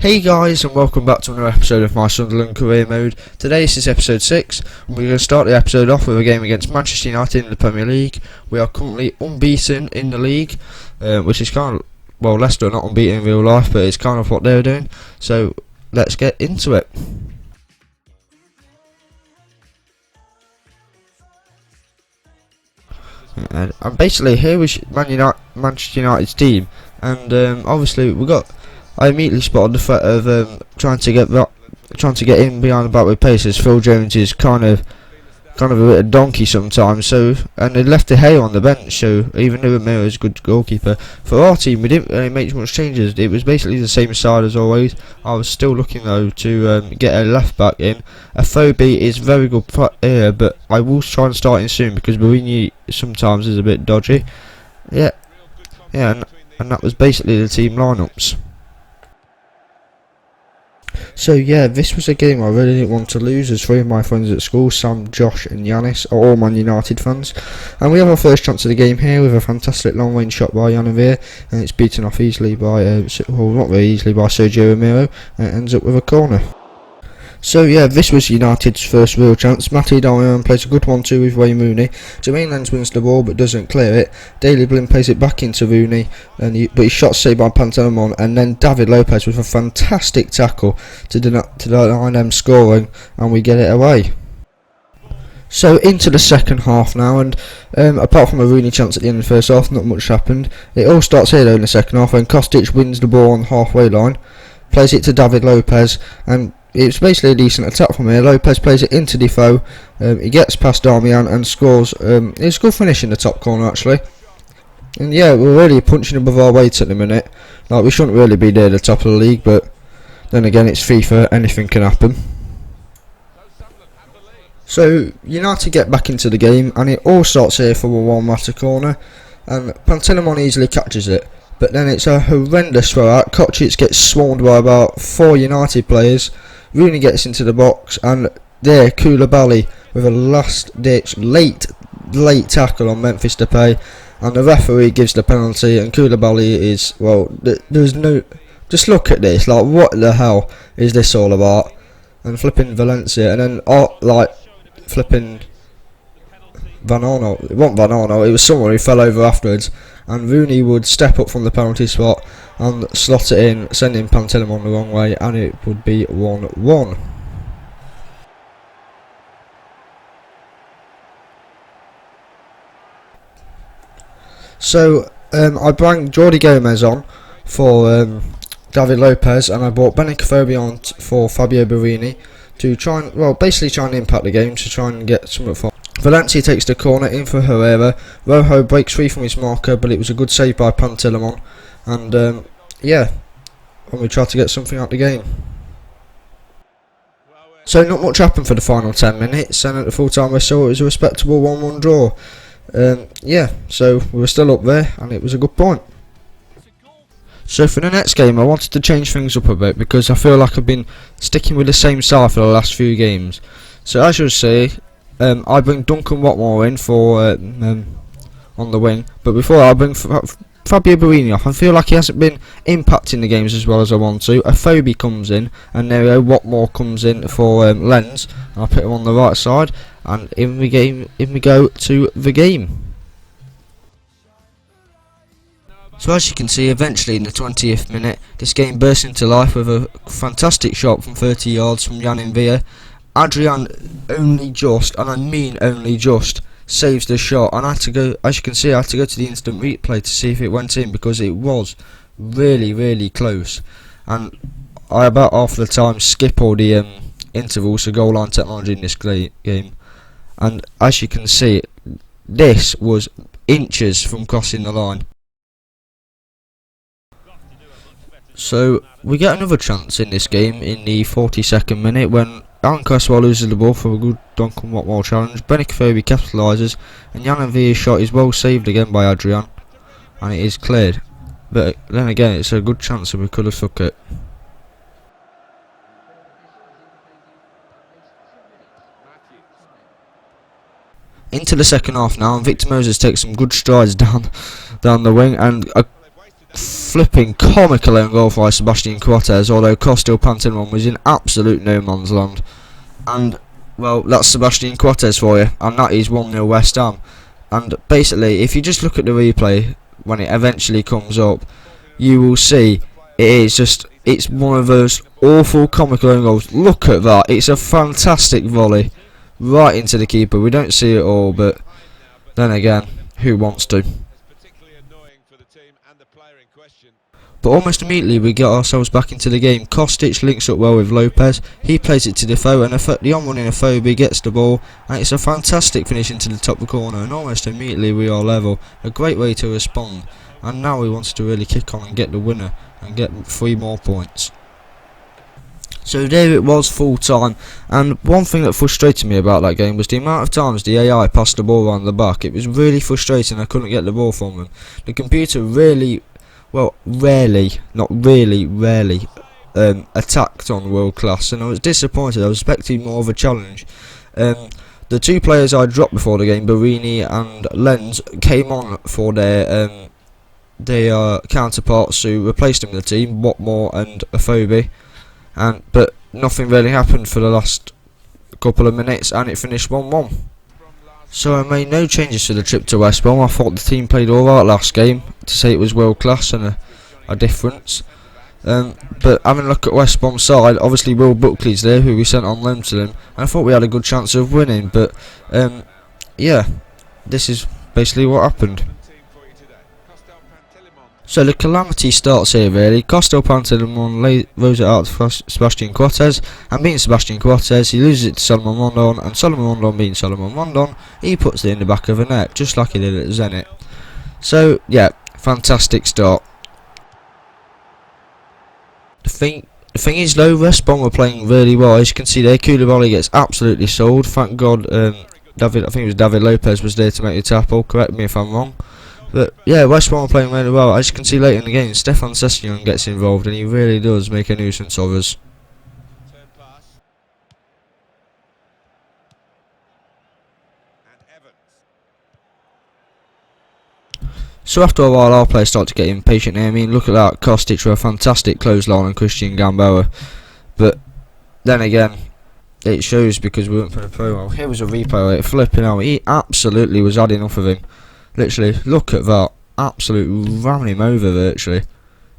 Hey guys, and welcome back to another episode of my Sunderland career mode. Today this is episode 6, and we're going to start the episode off with a game against Manchester United in the Premier League. We are currently unbeaten in the league, which is kind of, well, Leicester are not unbeaten in real life, but it's kind of what they're doing. So let's get into it. And basically here is Manchester United's team, and obviously I immediately spotted the threat of trying to get in behind the back with pace, as Phil Jones is kind of a bit of donkey sometimes. So, and they left De Gea on the bench, so even though Ramiro is a good goalkeeper, for our team we didn't really make much changes. It was basically the same side as always. I was still looking though to get a left back in. Afobe is very good player, but I will try and start in soon because Mourinho sometimes is a bit dodgy. Yeah, and that was basically the team lineups. So yeah, this was a game I really didn't want to lose, as three of my friends at school, Sam, Josh and Yanis, are all Man United fans. And we have our first chance of the game here with a fantastic long range shot by Janivir, and it's beaten off easily by, well, not very easily, by Sergio Ramiro, and it ends up with a corner. So yeah, this was United's first real chance. Matty Darmian plays a good 1-2 with Wayne Rooney. Jermaine Lens wins the ball but doesn't clear it. Daley Blind plays it back into Rooney, but he's shot saved by Pantelimon, and then David Lopez with a fantastic tackle to deny them scoring, and we get it away. So into the second half now, and apart from a Rooney chance at the end of the first half, not much happened. It all starts here though in the second half when Kostic wins the ball on the halfway line, plays it to David Lopez, and it's basically a decent attack from here. Lopez plays it into Defoe, he gets past Darmian and scores. It's a good finish in the top corner actually. And yeah, we're really punching above our weight at the minute. Like, we shouldn't really be near the top of the league, but then again it's FIFA, anything can happen. So United get back into the game, and it all starts here for a one-matter corner, and Pantelimon easily catches it. But then it's a horrendous throw out. Kostic gets swarmed by about 4 United players. Rooney gets into the box, and there Koulibaly with a last-ditch late tackle on Memphis Depay, and the referee gives the penalty. And Koulibaly is, well, there's no. Just look at this, like, what the hell is this all about? And flipping Valencia, and then flipping Van Arnold. It wasn't Van Arnold, it was someone who fell over afterwards, and Rooney would step up from the penalty spot and slot it in, sending Pantelimon the wrong way, and it would be 1-1. So I brought Jordi Gomez on for David Lopez, and I brought Benicofobia on for Fabio Borini to try and impact the game, to try and get something for. Valencia takes the corner in for Herrera. Rojo breaks free from his marker, but it was a good save by Pantelimon, and yeah, and we tried to get something out of the game. So not much happened for the final 10 minutes, and at the full-time whistle it was a respectable 1-1 draw. Yeah, so we were still up there, and it was a good point. So for the next game I wanted to change things up a bit, because I feel like I've been sticking with the same side for the last few games. So as you'll see, I bring Duncan Watmore in for on the wing, but before I bring Fabio Borini off. I feel like he hasn't been impacting the games as well as I want to. Afobe comes in, and there Watmore comes in for Lens. I'll put him on the right side, and in we go to the game. So as you can see, eventually in the 20th minute, this game burst into life with a fantastic shot from 30 yards from Janivir. Adrian only just, and I mean only just, saves the shot, and I had to go, as you can see, I had to go to the instant replay to see if it went in, because it was really close. And I about half the time skip all the intervals for goal line technology in this game, and as you can see, this was inches from crossing the line. So we get another chance in this game in the 42nd minute when Alan Cresswell loses the ball for a good Duncan Watmore challenge. Benicofobia capitalises, and Janavir's shot is well saved again by Adrian, and it is cleared. But then again, it's a good chance, and we could have took it. Into the second half now, and Victor Moses takes some good strides down the wing, and flipping comical own goal by Sebastian Coates, although Costil Pantilimon was in absolute no man's land. And, well, that's Sebastian Coates for you, and that is 1-0 West Ham. And basically, if you just look at the replay when it eventually comes up, you will see it's one of those awful comical own goals. Look at that, it's a fantastic volley right into the keeper. We don't see it all, but then again, who wants to? But almost immediately we get ourselves back into the game. Kostic links up well with Lopez. He plays it to Defoe, and the on-running Afobe gets the ball, and it's a fantastic finish into the top of the corner, and almost immediately we are level. A great way to respond, and now we wanted to really kick on and get the winner and get 3 more points. So there it was, full time, and one thing that frustrated me about that game was the amount of times the AI passed the ball around the back. It was really frustrating. I couldn't get the ball from them. The computer rarely attacked on world class, and I was disappointed. I was expecting more of a challenge. The 2 players I dropped before the game, Barini and Lenz, came on for their counterparts who replaced them in the team, Watmore and Afobe, but nothing really happened for the last couple of minutes, and it finished 1-1. So I made no changes for the trip to West Brom. I thought the team played alright last game, to say it was world class and a difference. But having a look at West Brom's side, obviously Will Buckley's there, who we sent on loan to them, and I thought we had a good chance of winning. But yeah, this is basically what happened. So the calamity starts here really. Costil Pantilimon throws it out to Sebastian Coates, and being Sebastian Coates, he loses it to Solomon Rondon, and Solomon Rondon being Solomon Rondon, he puts it in the back of the net, just like he did at Zenit. So yeah, fantastic start. The thing is though, West Brom were playing really well. As you can see there, Koulibaly gets absolutely sold. Thank God I think it was David Lopez was there to make the tackle, correct me if I'm wrong. But yeah, West Brom are playing really well. As you can see later in the game, Stefan Sessignon gets involved, and he really does make a nuisance of us. So after a while, our players start to get impatient here. I mean, look at that, Kostic for a fantastic clothesline on Christian Gamboa. But then again, it shows because we went for the promo. Here was a replay, flipping out. He absolutely was had enough of him. Literally, look at that. Absolutely ramming him over virtually.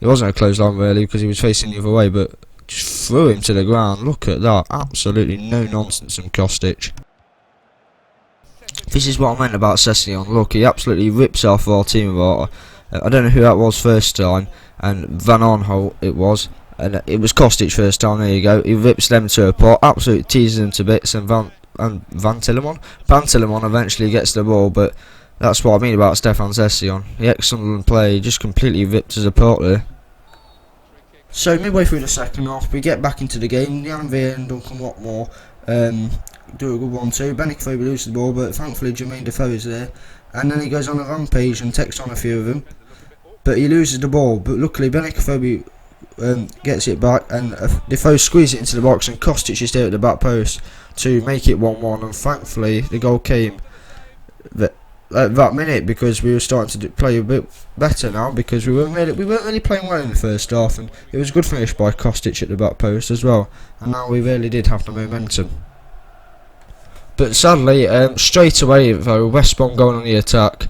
It wasn't a clothesline really because he was facing the other way, but just threw him to the ground. Look at that. Absolutely no nonsense from Kostic. This is what I meant about Sessignon. Look, he absolutely rips off our team. I don't know who that was first time, and Van Aanholt it was. And it was Kostic first time, there you go. He rips them to a pot, absolutely teases them to bits, and Pantilimon eventually gets the ball, but that's what I mean about Stefan Sessignon. The ex-Sunderland player just completely ripped us apart there. So midway through the second half, we get back into the game. Jan Veer and Duncan Watmore do a good one too. Benny Kofobe loses the ball, but thankfully Jermaine Defoe is there. And then he goes on a rampage and takes on a few of them. But he loses the ball, but luckily Benny Kofobe gets it back, and Defoe squeezes it into the box, and Kostic is there at the back post to make it 1-1. And thankfully the goal came at that minute, because we were starting to play a bit better now, because we weren't really playing well in the first half, and it was a good finish by Kostic at the back post as well, and now we really did have the momentum. But sadly, straight away though, West Brom going on the attack,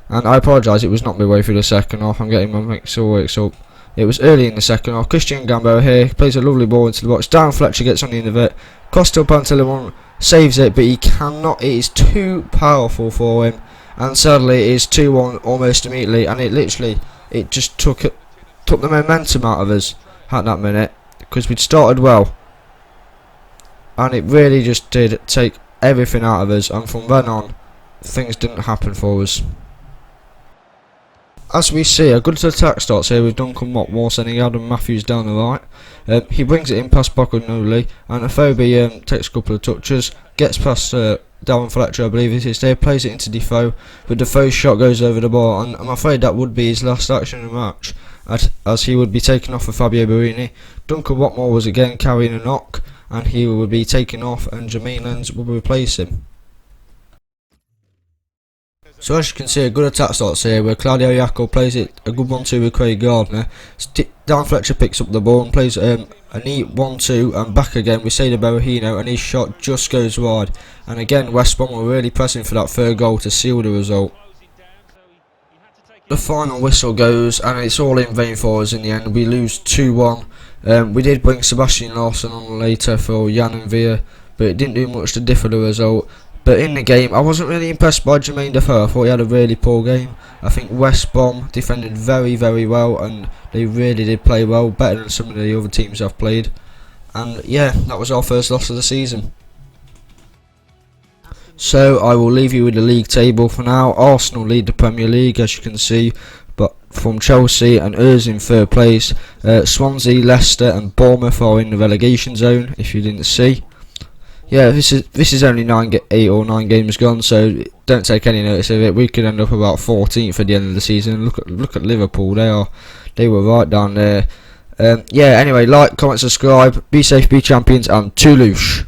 and I apologise, it was not midway through the second half, I'm getting my mix up. It was early in the second half. Christian Gamboa here plays a lovely ball into the box. Dan Fletcher gets on the end of it. Costil Pantilimon saves it, but he cannot. It is too powerful for him, and sadly it is 2-1 almost immediately. And it just took the momentum out of us at that minute, because we'd started well, and it really just did take everything out of us. And from then on, things didn't happen for us. As we see, a good attack starts here with Duncan Watmore sending Adam Matthews down the right. He brings it in past Bokonoli, and Afobe takes a couple of touches, gets past Darren Fletcher, I believe it is there, plays it into Defoe, but Defoe's shot goes over the bar, and I'm afraid that would be his last action in the match, as he would be taken off for Fabio Barini. Duncan Watmore was again carrying a knock, and he would be taken off, and Jermaine Lenz would replace him. So as you can see, a good attack starts here where Claudio Yaco plays it, a good 1-2 with Craig Gardner. Dan Fletcher picks up the ball and plays a neat 1-2 and back again with Seda Berahino, and his shot just goes wide. And again, West Brom were really pressing for that third goal to seal the result. The final whistle goes and it's all in vain for us in the end. We lose 2-1. We did bring Sebastian Larsson on later for Jan and Villa, but it didn't do much to differ the result. But in the game, I wasn't really impressed by Jermaine Defoe. I thought he had a really poor game. I think West Brom defended very, very well, and they really did play well, better than some of the other teams I've played. And yeah, that was our first loss of the season. So I will leave you with the league table for now. Arsenal lead the Premier League, as you can see, but from Chelsea and us in third place. Swansea, Leicester and Bournemouth are in the relegation zone, if you didn't see. Yeah, this is only 8 or 9 games gone, so don't take any notice of it. We could end up about 14th at the end of the season. Look at Liverpool. They were right down there. Yeah. Anyway, like, comment, subscribe. Be safe, be champions, and Toulouse.